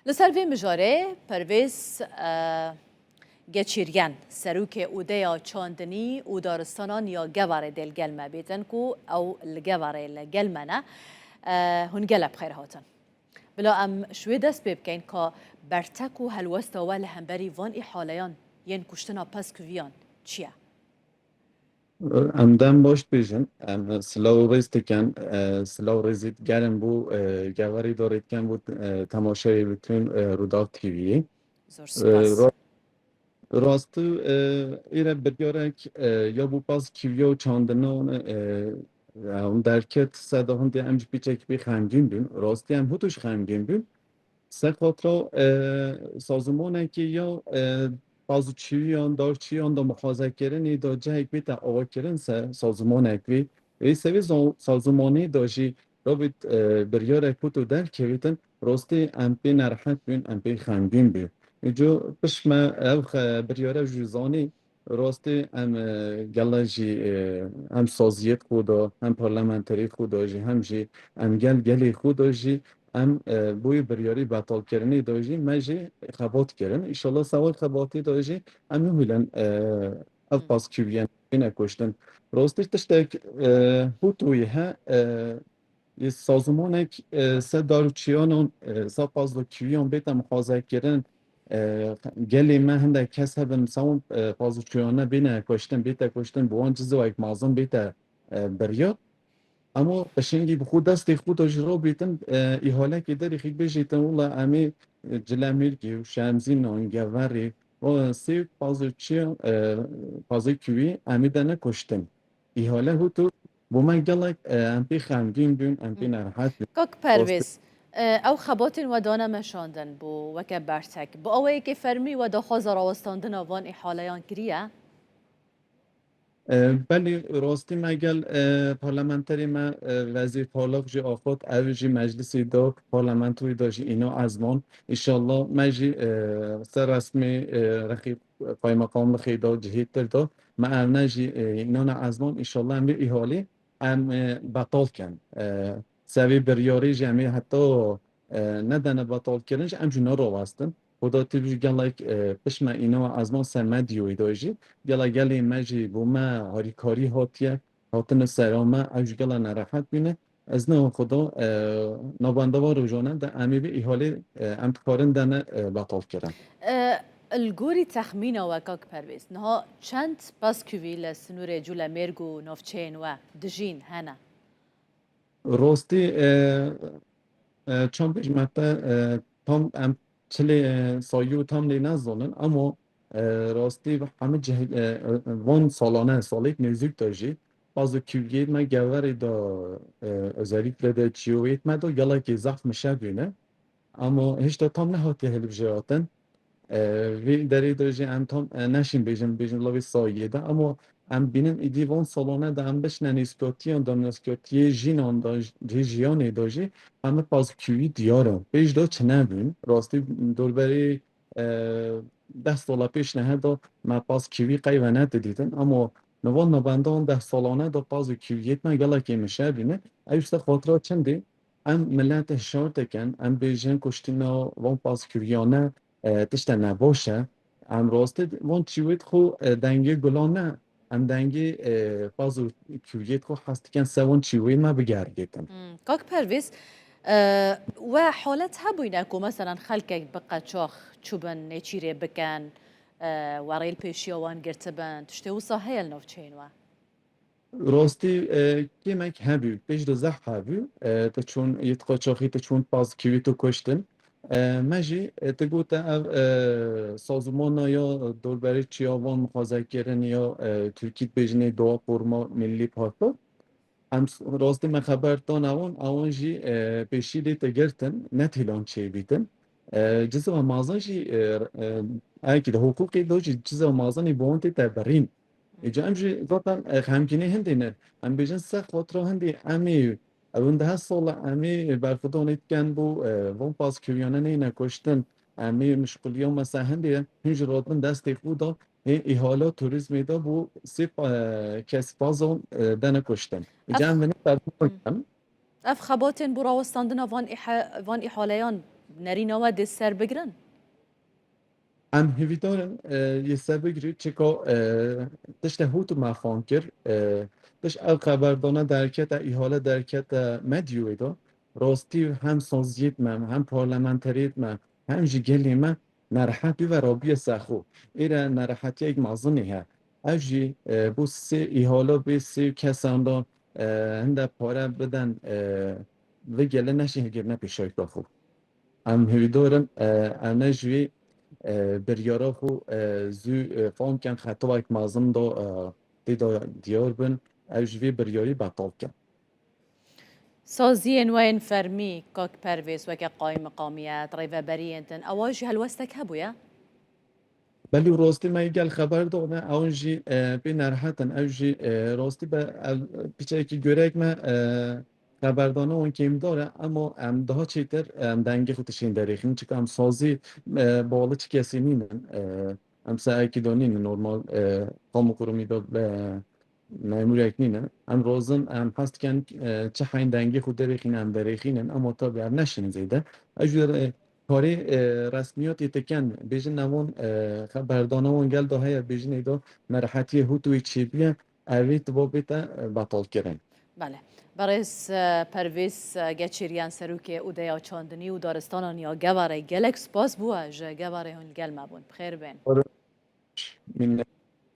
لسر وی مجاره پرویز گچیریان سروک اودیا چاندنی او دارستانان یا گواره دل گلمه بیتن کو او الگواره لگلمنه هنگل بخیر هاتن بلا ام شوی دست ببکن که برتک و هلوست و لهمبری وان ای حالیان ین کشتنا پس کویان چیه؟ امدن باش بیشن سلاو ریز تکن سلاو ریزید گرم بو گواری دارید کن بود تماشای بتون روداف تیویی زور سپاس راستو ایره بریارک یا بو پاس کیویو چاندنان اون درکت صدا هنده امج بیچک بی خمگین بین راستی هم هوتوش خمگین بین سه خاطر سازمانه که یا بازوچیان دارچیان دا محافظه‌کارانی دا جهک بیت آواکرین سازمانه که وی سوی سازمانی داشی رابط بریار کتو در کویتن راستی امپی نرحت بین امپی خمگین بین جو پشما او بریار جوزانی راستی ام گلاجی هم سازیت خودا هم پارلمانتری خودا جی هم جی ام گلی خودا جی ام بوی بریاری بطال کردنی داشتی مجی خبات کردن انشالله سوال خباتی داشتی ام نمیلن اف باز کیویان اینه کشتن راستش تشتک هوتوی ها یه سازمانه که سه داروچیانون سه پازلو کیویان بیت مخازه کردن گلی من هنده کس هبن سوم پازلوچیانه بینه کشتن بیت کشتن بوان جزو ایک مازن بیت بریار اما قشنگی به خود دست خود اجرا بیتن ایحاله که داری خیلی بجیتن والله امی جلمیر و شمزین و انگوری و سی پازو کیوی امی دانه کشتن ایحاله هو تو بو من گلک امپی خمگین بین امپی نرحت بین کاک پرویز او خبات و دانه مشاندن بو وکه برتک بو اوه که فرمی و دا خواه راوستاندن وان ای حالیان کریه؟ بله راستی مگل پارلمانتری ما وزیر پارلاق جی آفات اوجی مجلسی دا پارلمانتوی داشی اینا ازمان انشالله مجی سر رسمی رخیب قای مقام خیدا جهید تر دا ما اونا جی اینا ازمان انشالله هم ایحالی هم بطال کن سوی بریاری جمعی حتی ندانه بطال کردنش هم جونا رو وستن خدا تیوی گلک پشم اینا ازمان سرمدیوی داشی گلا گلی مجی بوما هاریکاری هاتیه هاتن سرامه اوج گلا نراحت بینه از نه خدا نابنده و روزانه در امی به ایحالی امتکارن دنه بطال کردن الگوری تخمینه و کاک پرویز نها چند پس کوی لسنور جول مرگو نافچین و دجین هنه راستی چون بجمعته تام ام چلی سایو تام لی نزدن اما راستی همه وان سالانه سالیک نزدیک داشتی bazı küviyet me geveri da özellikle de çiyoyet me da yala ki zaxt meşebine ama hiç de tam ne hatiye helip jiraten ve deri derece em tam neşin bejim lavi sahiye de ama em binin idivon salona da em beşnen iskotiyan da iskotiye jinan da jiyanê da jî em bazı küvi diyarın bej da çinebin rastî dorberi deh sala pêş ne da me pas küvi qeyve didîtin ama نوان نبندان ده سالانه دا پازو کیویت ما گلا که میشه بینه ایسته خاطرات چنده ام ملت شرط کن ام بیجن کشتینا وان پاز کیویانه تشت نباشه ام راسته وان چیویت خو دنگه گلانه ام دنگه پازو کیویت خو هست کن سوان چیویت ما بگردیتن کاک پرویز و حالت هبوینه که مثلا خلکک بقى چاخ چوبن نچیره بکن واريل بيشيوان گرتبن تشتي وصا هي النوفچين و راستی کمک هبی پیش دو زخ هبی تچون یتقاچاخی تچون پاز کیویتو کشتن مجی تگوت او سازمان یا دوربری چیاوان مخازکرن یا ترکیت بجنه دوا پورما ملی پاکو ام راستی من خبر دان اوان جی پیشی دیت گرتن نتیلان چی بیتن جزء مازن جی اکی ده حقوقی دو جزء مازنی بونتی تبرین ایجا امجی zaten همگینی هندینه ام بیشن سه خاطر هندی امی اون ده سال امی برخودان ایتکن بو وان پاس کریانه نه کشتن امی مشغولیان مثلا هندی هنج رادن دست خودا ایحالا توریسمی دا بو سیپ کسی بازون دنه کشتن ایجا اف هم ونی برخودان اف خباتن برا وستاندنا وان احاليان نرینەوە دێ سەر بگرن. ام هیویدارن یه سبگری چکا تشت هوتو مفان کر تش او خبردانه درکت ایحاله درکت مدیوی دا راستی هم سازیت من هم پارلمانتریت من هم جگلی من نرحتی و رابی سخو ایره نرحتی یک مازنی ها اوجی بو سی ایحالا بی سی کسان دا هنده پاره بدن و گله نشه گرنه پیشای بخو ام هیویدارن انجوی بریارا خو زو فهم کن خطا وک مازم دا دیدا دیار بن او جوی بریاری بطال کن سازیên wên fermî kak pervêz weke qayî miqamiyet rêveberiyên tin ewa jî helwestek hebûye. بلی راستی من گل خبر دادم اون جی به نرحتن او جی راستی به پیچه که گرگ من خبردانه اون کیم داره اما ام daha چیتر دنگی خودشین دریخین چکه ام سازی بالا چی کسی نینن ام سعی کی دانین نورمال قامو کرومی دا memur ekninen ام روزن ام هست کن چه حین دنگی خود دریخین ام دریخینن اما تا بر نشین زیده اجور کاری رسمیات یتکن بیشتر نمون خبردانه اون گل ده های بیشتر نیدا مرحتی هوتوی چی بیه اویت با بیت بطال کردن. بله برای پرویز گچریان سروک اودیا چاندنی و دارستانان یا گواره گلکس باز بوه جه گواره هن گل مبون بخیر بین. من